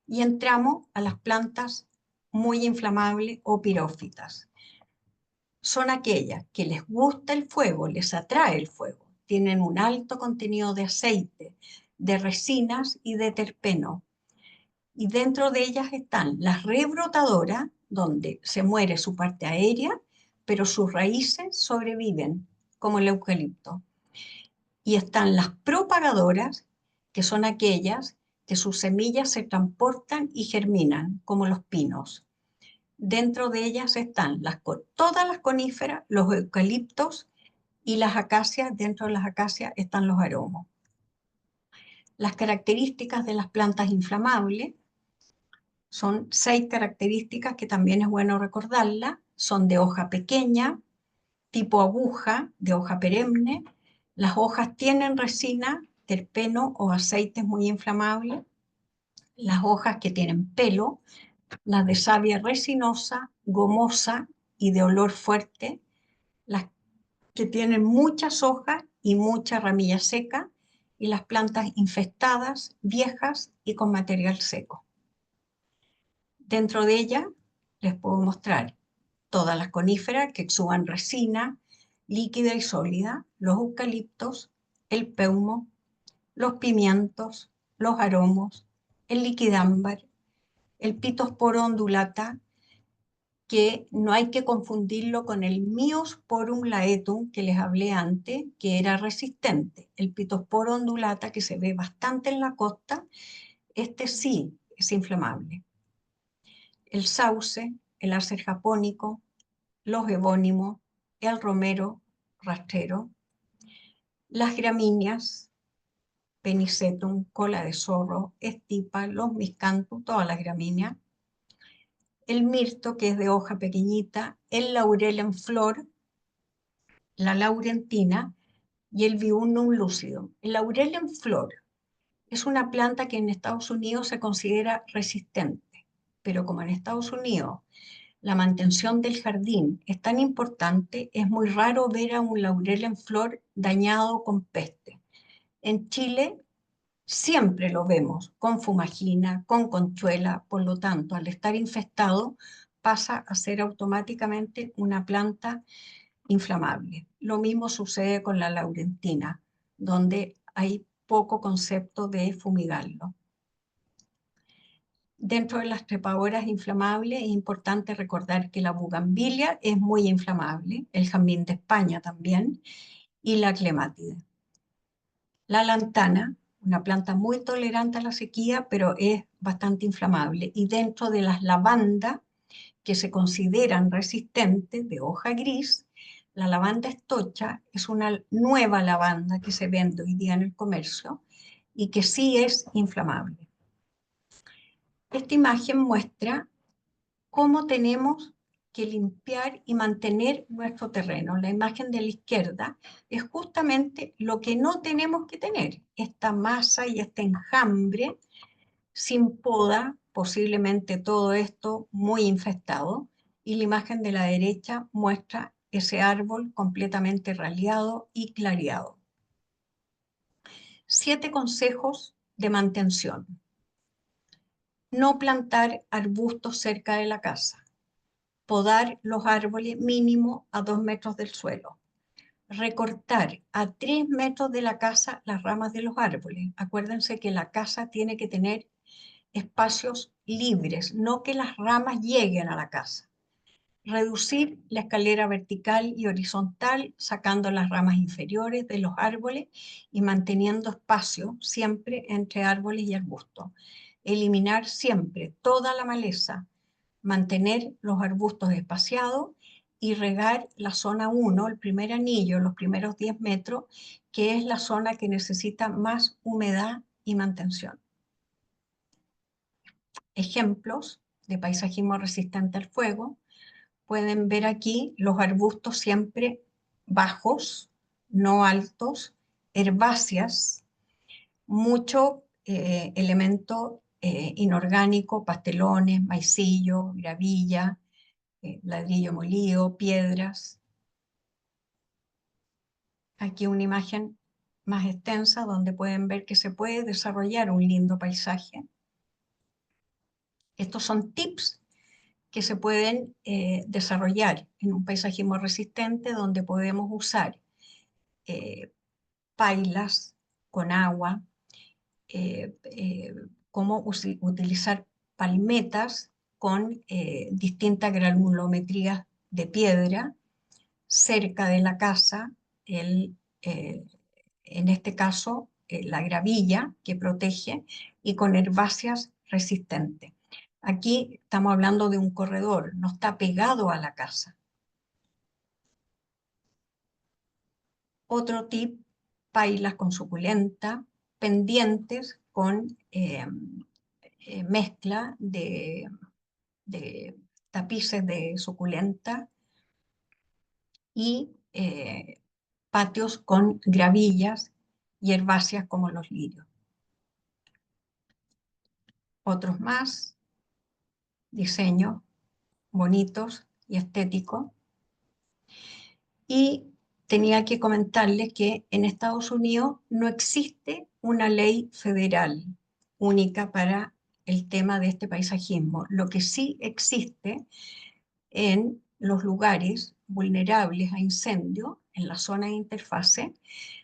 Y entramos a las plantas muy inflamables o pirófitas. Son aquellas que les gusta el fuego, les atrae el fuego, tienen un alto contenido de aceite, de resinas y de terpeno. Y dentro de ellas están las rebrotadoras, donde se muere su parte aérea, pero sus raíces sobreviven, como el eucalipto. Y están las propagadoras, que son aquellas que sus semillas se transportan y germinan, como los pinos. Dentro de ellas están todas las coníferas, los eucaliptos y las acacias. Dentro de las acacias están los aromos. Las características de las plantas inflamables son 6 características que también es bueno recordarlas. Son de hoja pequeña, tipo aguja, de hoja perenne. Las hojas tienen resina, terpeno o aceites muy inflamables. Las hojas que tienen pelo, las de savia resinosa, gomosa y de olor fuerte. Las que tienen muchas hojas y mucha ramilla seca. Y las plantas infestadas, viejas y con material seco. Dentro de ella les puedo mostrar todas las coníferas que exudan resina líquida y sólida, los eucaliptos, el peumo, los pimientos, los aromos, el liquidámbar, el Pittosporum undulata, que no hay que confundirlo con el Myosporum laetum que les hablé antes, que era resistente. El Pittosporum undulata, que se ve bastante en la costa, este sí es inflamable. El sauce, el arce japónico, los evónimos, el romero rastrero, las gramíneas, penicetum, cola de zorro, estipa, los miscanthus, todas las gramíneas, el mirto, que es de hoja pequeñita, el laurel en flor, la laurentina y el Viburnum lucidum. El laurel en flor es una planta que en Estados Unidos se considera resistente, pero como en Estados Unidos la mantención del jardín es tan importante, es muy raro ver a un laurel en flor dañado con peste. En Chile siempre lo vemos con fumagina, con conchuela, por lo tanto, al estar infestado, pasa a ser automáticamente una planta inflamable. Lo mismo sucede con la laurentina, donde hay poco concepto de fumigarlo. Dentro de las trepadoras inflamables es importante recordar que la bugambilia es muy inflamable, el jazmín de España también, y la clemátide. La lantana, una planta muy tolerante a la sequía, pero es bastante inflamable. Y dentro de las lavandas, que se consideran resistentes, de hoja gris, la lavanda estocha es una nueva lavanda que se vende hoy día en el comercio y que sí es inflamable. Esta imagen muestra cómo tenemos que limpiar y mantener nuestro terreno. La imagen de la izquierda es justamente lo que no tenemos que tener, esta masa y este enjambre sin poda, posiblemente todo esto muy infestado, y la imagen de la derecha muestra ese árbol completamente raleado y clareado. 7 consejos de mantención. No plantar arbustos cerca de la casa. Podar los árboles mínimo a 2 metros del suelo. Recortar a 3 metros de la casa las ramas de los árboles. Acuérdense que la casa tiene que tener espacios libres, no que las ramas lleguen a la casa. Reducir la escalera vertical y horizontal, sacando las ramas inferiores de los árboles y manteniendo espacio siempre entre árboles y arbustos. Eliminar siempre toda la maleza, mantener los arbustos espaciados y regar la zona 1, el primer anillo, los primeros 10 metros, que es la zona que necesita más humedad y mantención. Ejemplos de paisajismo resistente al fuego. Pueden ver aquí los arbustos siempre bajos, no altos, herbáceas, mucho elemento inorgánico, pastelones, maicillo, gravilla, ladrillo molido, piedras. Aquí una imagen más extensa donde pueden ver que se puede desarrollar un lindo paisaje. Estos son tips que se pueden desarrollar en un paisajismo resistente donde podemos usar eh, pailas con agua, eh, eh, cómo utilizar palmetas con distintas granulometrías de piedra cerca de la casa, el, eh, en este caso la gravilla que protege y con herbáceas resistentes. Aquí estamos hablando de un corredor, no está pegado a la casa. Otro tip, pailas con suculenta, pendientes con mezcla de tapices de suculenta y patios con gravillas y herbáceas como los lirios. Otros más, diseños bonitos y estéticos. Y tenía que comentarles que en Estados Unidos no existe una ley federal única para el tema de este paisajismo. Lo que sí existe en los lugares vulnerables a incendio, en la zona de interfase,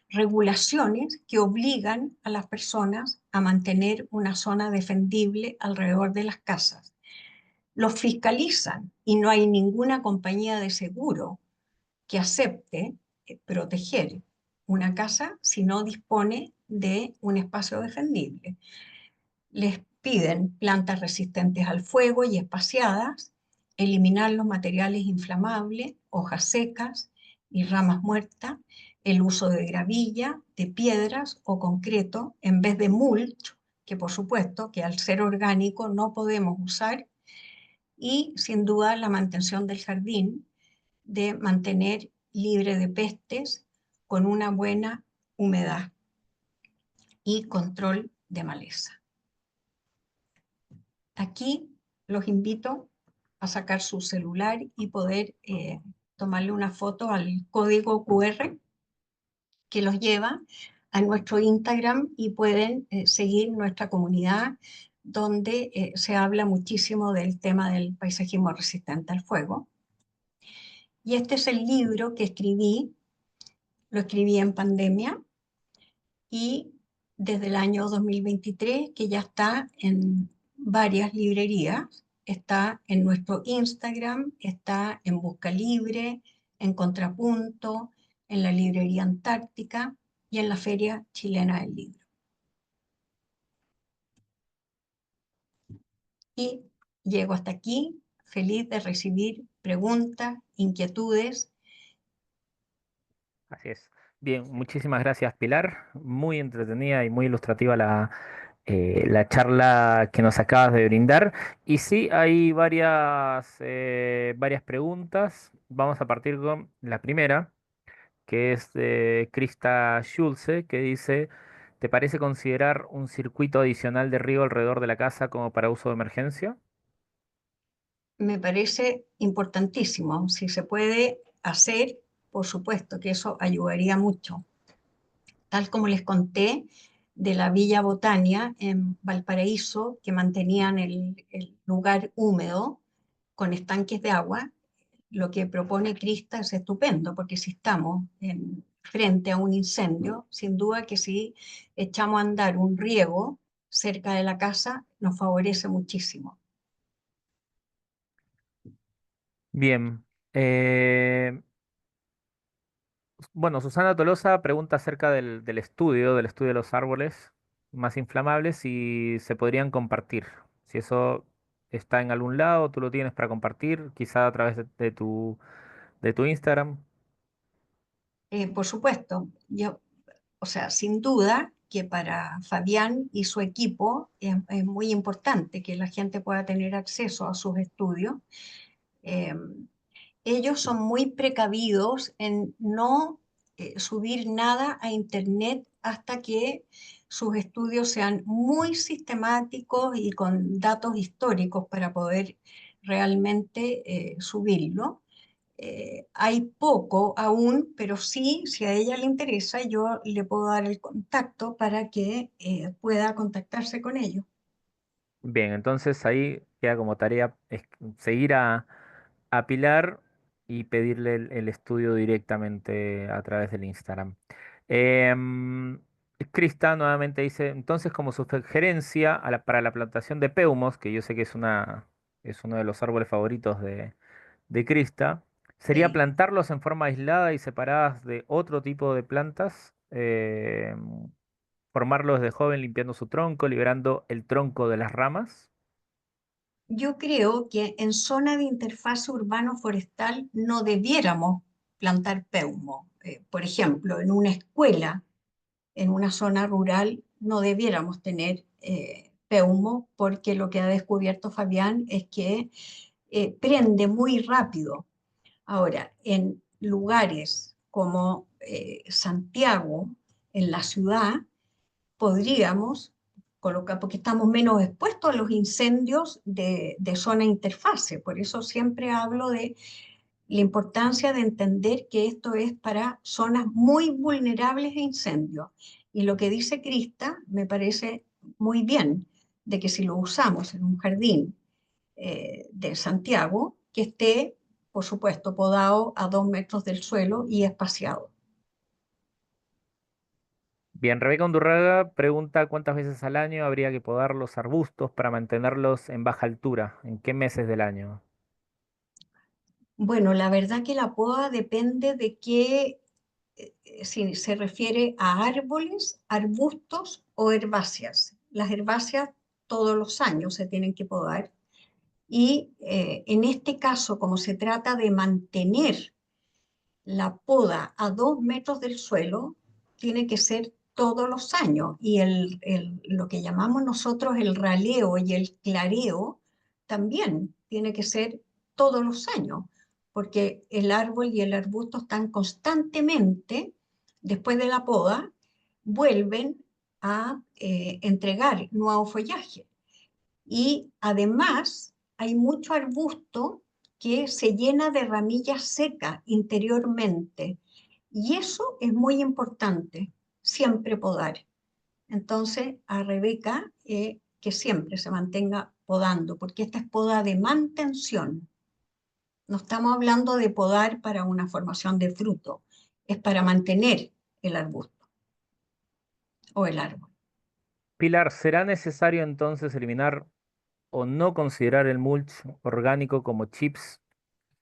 regulaciones que obligan a las personas a mantener una zona defendible alrededor de las casas. Los fiscalizan y no hay ninguna compañía de seguro que acepte proteger una casa si no dispone de un espacio defendible. Les piden plantas resistentes al fuego y espaciadas, eliminar los materiales inflamables, hojas secas y ramas muertas, el uso de gravilla, de piedras o concreto en vez de mulch, que por supuesto que al ser orgánico no podemos usar, y sin duda la mantención del jardín, de mantener libre de pestes con una buena humedad y control de maleza. Aquí los invito a sacar su celular y poder tomarle una foto al código QR que los lleva a nuestro Instagram y pueden seguir nuestra comunidad donde se habla muchísimo del tema del paisajismo resistente al fuego. Y este es el libro que escribí, lo escribí en pandemia y desde el año 2023 que ya está en varias librerías, está en nuestro Instagram, está en Busca Libre, en Contrapunto, en la Librería Antártica y en la Feria Chilena del Libro. Y llego hasta aquí, feliz de recibir preguntas, inquietudes. Así es. Bien, muchísimas gracias, Pilar. Muy entretenida y muy ilustrativa la charla que nos acabas de brindar. Y sí, hay varias preguntas. Vamos a partir con la primera, que es de Krista Schulze, que dice, ¿te parece considerar un circuito adicional de riego alrededor de la casa como para uso de emergencia? Me parece importantísimo. Si se puede hacer, por supuesto que eso ayudaría mucho. Tal como les conté de la Villa Botania en Valparaíso, que mantenían el lugar húmedo con estanques de agua, lo que propone Crista es estupendo, porque si estamos frente a un incendio, sin duda que si echamos a andar un riego cerca de la casa, nos favorece muchísimo. Bien. Bueno, Susana Tolosa pregunta acerca del estudio de los árboles más inflamables, si se podrían compartir. Si eso está en algún lado, tú lo tienes para compartir, quizá a través de tu Instagram. Por supuesto, yo, o sea, sin duda que para Fabián y su equipo es muy importante que la gente pueda tener acceso a sus estudios. Eh, Ellos son muy precavidos en no subir nada a Internet hasta que sus estudios sean muy sistemáticos y con datos históricos para poder realmente subirlo. Hay poco aún, pero sí, si a ella le interesa, yo le puedo dar el contacto para que pueda contactarse con ellos. Bien, entonces ahí queda como tarea seguir a Pilar y pedirle el estudio directamente a través del Instagram. Em, Crista nuevamente dice, entonces como sugerencia para la plantación de peumos, que yo sé que es uno de los árboles favoritos de Crista, sería Sí. plantarlos en forma aislada y separadas de otro tipo de plantas, formarlos de joven limpiando su tronco, liberando el tronco de las ramas. Yo creo que en zona de interfaz urbano-forestal no debiéramos plantar peumo. Por ejemplo, en una escuela, en una zona rural, no debiéramos tener peumo porque lo que ha descubierto Fabián es que prende muy rápido. Ahora, en lugares como Santiago, en la ciudad, podríamos colocar, porque estamos menos expuestos a los incendios de zona interfase. Por eso siempre hablo de la importancia de entender que esto es para zonas muy vulnerables a incendios. Y lo que dice Crista me parece muy bien, de que si lo usamos en un jardín de Santiago, que esté, por supuesto, podado a 2 metros del suelo y espaciado. Bien, Rebeca Undurraga pregunta cuántas veces al año habría que podar los arbustos para mantenerlos en baja altura, en qué meses del año. Bueno, la verdad que la poda depende de qué, si se refiere a árboles, arbustos o herbáceas. Las herbáceas todos los años se tienen que podar y en este caso, como se trata de mantener la poda a 2 metros del suelo, tiene que ser todos los años y lo que llamamos nosotros el raleo y el clareo también tiene que ser todos los años, porque el árbol y el arbusto están constantemente, después de la poda, vuelven a entregar nuevo follaje. Y además hay mucho arbusto que se llena de ramillas secas interiormente. Y eso es muy importante, siempre podar. Entonces, a Rebeca, que siempre se mantenga podando, porque esta es poda de mantención. No estamos hablando de podar para una formación de fruto, es para mantener el arbusto o el árbol. Pilar, ¿será necesario entonces eliminar o no considerar el mulch orgánico como chips,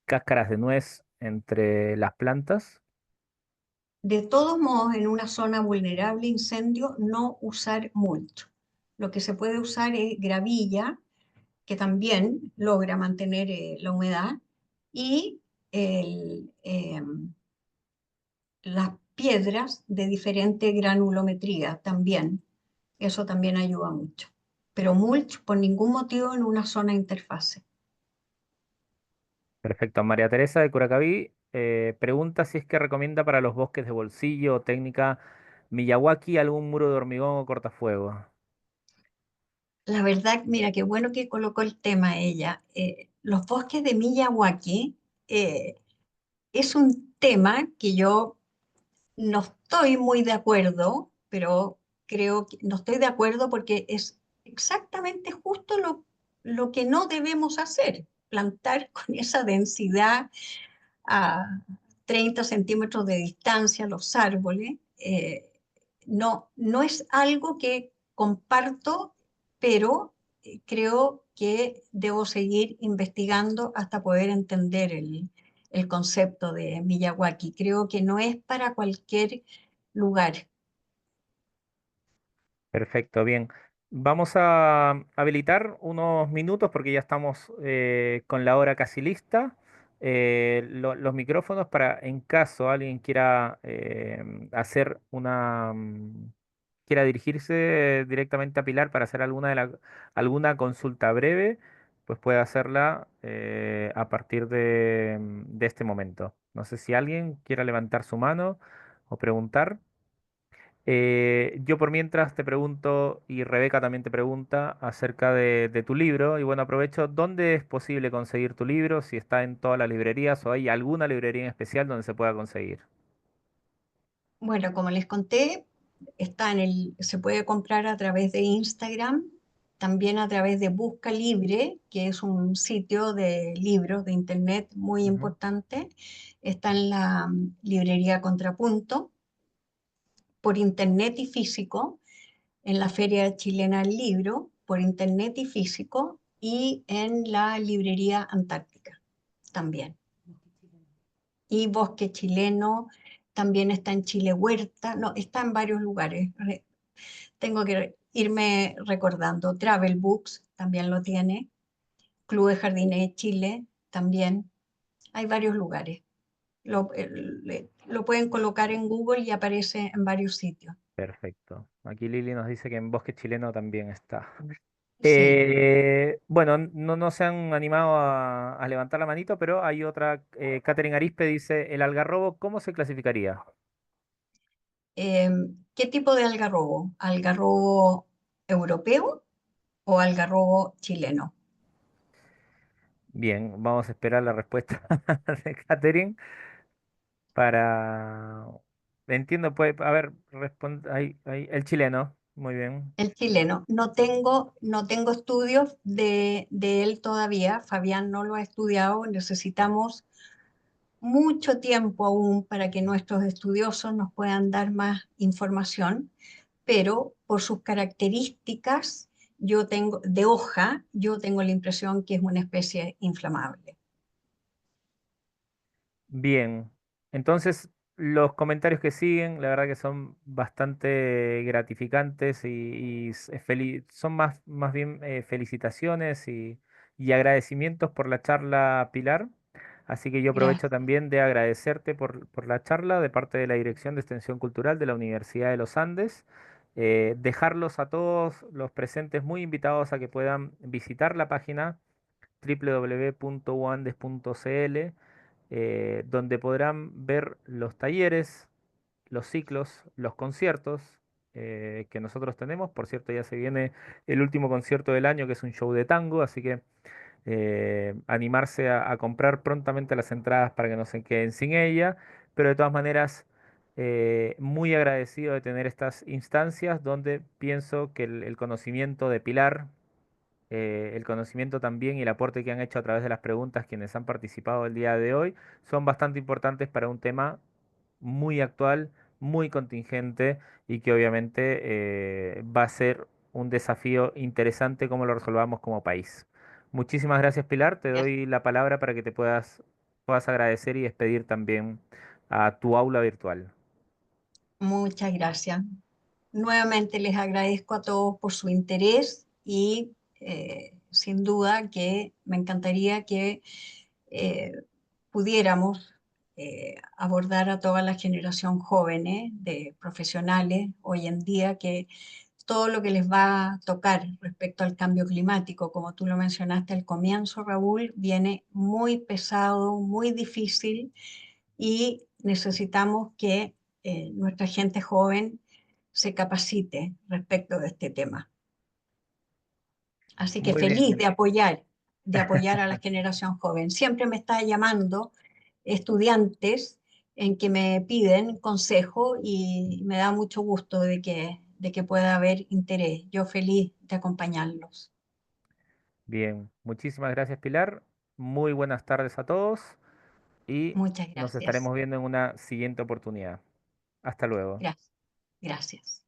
cáscaras de nuez entre las plantas? De todos modos, en una zona vulnerable a incendio, no usar mulch. Lo que se puede usar es gravilla, que también logra mantener la humedad, y el, las piedras de diferente granulometría también. Eso también ayuda mucho. Pero mulch por ningún motivo en una zona interfase. Perfecto. María Teresa de Curacaví pregunta si es que recomienda para los bosques de bolsillo o técnica Miyawaki algún muro de hormigón o cortafuego. La verdad, mira, qué bueno que colocó el tema ella. Los bosques de Miyawaki es un tema que yo no estoy muy de acuerdo, pero creo que no estoy de acuerdo porque es exactamente justo lo que no debemos hacer, plantar con esa densidad a 30 centímetros de distancia los árboles. No, no es algo que comparto, pero creo que debo seguir investigando hasta poder entender el concepto de Miyawaki. Creo que no es para cualquier lugar. Perfecto, bien. Vamos a habilitar unos minutos porque ya estamos con la hora casi lista. Los micrófonos para en caso alguien quiera hacer quiera dirigirse directamente a Pilar para hacer alguna consulta breve, pues puede hacerla a partir de este momento. No sé si alguien quiera levantar su mano o preguntar. Yo por mientras te pregunto, y Rebeca también te pregunta acerca de tu libro, y bueno, aprovecho, ¿dónde es posible conseguir tu libro? Si está en todas las librerías o hay alguna librería en especial donde se pueda conseguir. Bueno, como les conté, se puede comprar a través de Instagram, también a través de Busca Libre, que es un sitio de libros de internet muy Ujú. importante. Está en la librería Contrapunto, por internet y físico, en la Feria Chilena del Libro, por internet y físico, y en la librería Antártica también. Y Bosque Chileno también está en Chile Huerta, no, está en varios lugares. Tengo que irme recordando. Travel Books también lo tiene. Club de Jardines de Chile también. Hay varios lugares. Lo pueden colocar en Google y aparece en varios sitios. Perfecto. Aquí Lili nos dice que en Bosque Chileno también está. Sí. Bueno, no se han animado a levantar la manito, pero hay otra. Catherine Arispe dice, ¿el algarrobo cómo se clasificaría? Eh, ¿Qué tipo de algarrobo? ¿Algarrobo europeo o algarrobo chileno? Bien, vamos a esperar la respuesta de Catherine para... Entiendo, pues, a ver, responde, el chileno, muy bien. El chileno. No tengo estudios de él todavía. Fabián no lo ha estudiado. Necesitamos mucho tiempo aún para que nuestros estudiosos nos puedan dar más información, pero por sus características de hoja, yo tengo la impresión que es una especie inflamable. Bien, entonces los comentarios que siguen, la verdad que son bastante gratificantes son más bien felicitaciones y agradecimientos por la charla, Pilar. Así que yo aprovecho Gracias. también de agradecerte por la charla de parte de la Dirección de Extensión Cultural de la Universidad de los Andes. Dejarlos a todos los presentes muy invitados a que puedan visitar la página www.uandes.cl, donde podrán ver los talleres, los ciclos, los conciertos que nosotros tenemos. Por cierto, ya se viene el último concierto del año, que es un show de tango, así que animarse a comprar prontamente las entradas para que no se queden sin ella, pero de todas maneras... muy agradecido de tener estas instancias donde pienso que el conocimiento de Pilar, el conocimiento también y el aporte que han hecho a través de las preguntas quienes han participado el día de hoy son bastante importantes para un tema muy actual, muy contingente y que obviamente va a ser un desafío interesante cómo lo resolvamos como país. Muchísimas gracias, Pilar. Te doy la palabra para que puedas agradecer y despedir también a tu aula virtual. Muchas gracias. Nuevamente les agradezco a todos por su interés y sin duda que me encantaría que eh, pudiéramos abordar a toda la generación jóvenes de profesionales hoy en día, que todo lo que les va a tocar respecto al cambio climático, como tú lo mencionaste al comienzo, Raúl, viene muy pesado, muy difícil y necesitamos que nuestra gente joven se capacite respecto de este tema. Así que Muy feliz bien. de apoyar a la generación joven. Siempre me está llamando estudiantes en que me piden consejo y me da mucho gusto de que pueda haber interés. Yo feliz de acompañarlos. Bien, muchísimas gracias, Pilar. Muy buenas tardes a todos y Muchas nos gracias. estaremos viendo en una siguiente oportunidad. Hasta luego. Gracias. Gracias.